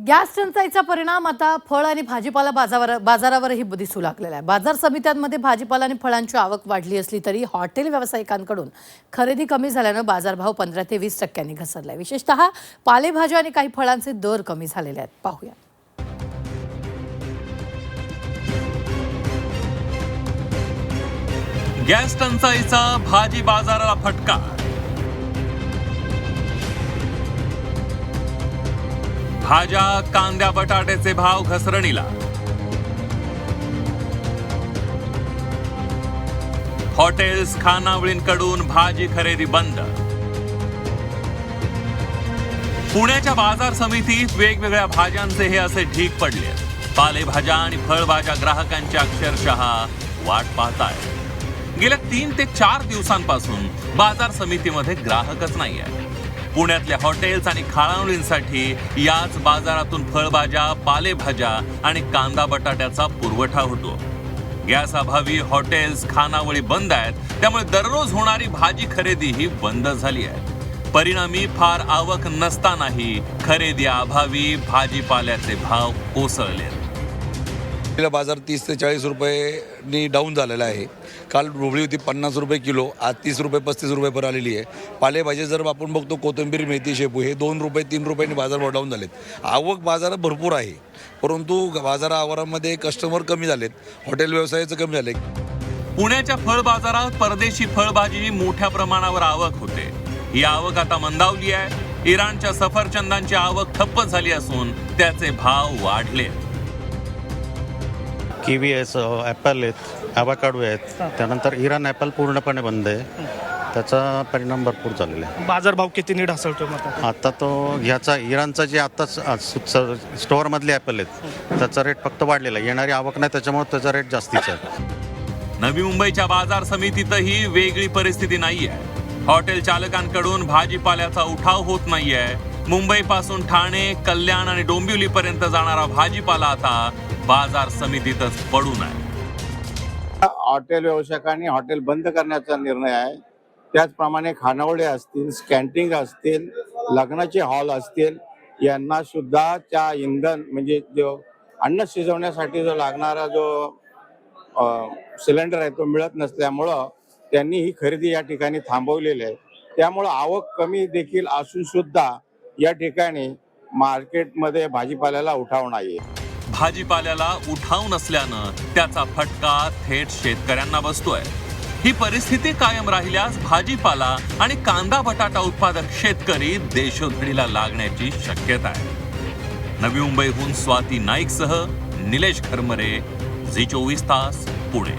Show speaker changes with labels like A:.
A: Gas टंचाईचा परिणाम आता फळ आणि भाजीपाला बाजारावरही दिसू लागलेला आहे। बाजार समित्यांमध्ये भाजीपाला आणि फळांची आवक वाढली असली तरी हॉटेल व्यावसायिकांकडून खरेदी कमी झाल्यानं बाजारभाव 15 ते 20% घसरलाय। विशेषतः पालेभाज्या आणि काही फळांचे दर कमी झालेले आहेत। पाहूया।
B: गॅस टंचाईचा भाजी बाजाराला फटका। भाज्या, कांद्या, बटाट्याचे भाव घसरणीला। हॉटेल्स, खानावळींकडून भाजी खरेदी बंद। पुण्याच्या बाजार समितीत वेगवेगळ्या भाज्यांचे हे असे ढीग पडले। पालेभाज्या आणि फळभाज्या ग्राहकांची अक्षरशः वाट पाहतायत। गेल्या 3 ते 4 दिवसांपासून बाजार समितीमध्ये ग्राहकच नाही आहे। पुण्यातल्या हॉटेल्स आणि खानावळींसाठी याच बाजारातून फळभाज्या, पालेभाज्या आणि कांदा बटाट्याचा पुरवठा होतो। गॅस अभावी हॉटेल्स, खानावळी बंद आहेत, त्यामुळे दररोज होणारी भाजी खरेदी ही बंद झाली आहे। परिणामी फार आवक नसतानाही खरेदी अभावी भाजीपाल्याचे भाव कोसळले।
C: बाजार 30 ते 40 रुपयांनी डाऊन झालेला आहे। काल ढोबळी होती 50 रुपये किलो, आज 30 रुपये 35 रुपये पर आलेली आहे। पालेभाजी जर आपण बघतो, कोथिंबीर, मेथी, शेपू हे 2 रुपये 3 रुपयांनी बाजारभाव डाऊन झालेत। आवक बाजारात भरपूर आहे, परंतु बाजार आवारामध्ये कस्टमर कमी झालेत, हॉटेल व्यवसायाचं कमी झाले।
B: पुण्याच्या फळ बाजारात परदेशी फळभाजी मोठ्या प्रमाणावर आवक होते। ही आवक आता मंदावली आहे। इराणच्या सफरचंदांची आवक ठप्प झाली असून त्याचे भाव वाढले।
D: किवी आहे, ॲपल आहेत, ॲव्होकाडो आहेत, त्यानंतर इराण ॲपल पूर्णपणे बंद आहे। त्याचा परिणाम भरपूर झालेला आहे।
E: बाजारभाव किती ढासळतोय
D: आता तो ह्याचा इराणचा जे आत्ताच स्टोअरमधले ॲपल आहेत त्याचा रेट फक्त वाढलेला आहे। येणारी आवक नाही, त्याच्यामुळे त्याचा रेट जास्तीचा आहे।
B: नवी मुंबईच्या बाजार समितीतही वेगळी परिस्थिती नाहीये। हॉटेल चालकांकडून भाजीपाल्याचा उठाव होत नाहीये। मुंबईपासून ठाणे, कल्याण आणि डोंबिवलीपर्यंत जाणारा भाजीपाला आता बाजार समितीतच पडून आहे।
F: हॉटेल व्यावसायिकांनी हॉटेल बंद करण्याचा निर्णय आहे। त्याचप्रमाणे खानावळे असतील, कॅन्टीन असतील, लग्नाचे हॉल असतील, यांना सुद्धा त्या इंधन म्हणजे जो अन्न शिजवण्यासाठी जो लागणारा जो सिलेंडर आहे तो मिळत नसल्यामुळं त्यांनी ही खरेदी या ठिकाणी थांबवलेली आहे। त्यामुळं आवक कमी देखील असून सुद्धा या ठिकाणी मार्केटमध्ये भाजीपाल्याला उठाव नाही आहे।
B: भाजीपाल्याला उठाव नसल्यानं त्याचा फटका थेट शेतकऱ्यांना बसतोय। ही परिस्थिती कायम राहिल्यास भाजीपाला आणि कांदा बटाटा उत्पादक शेतकरी देशोधडीला लागण्याची शक्यता आहे। नवी मुंबईहून स्वाती नाईकसह निलेश खरमरे, झी 24 तास, पुणे।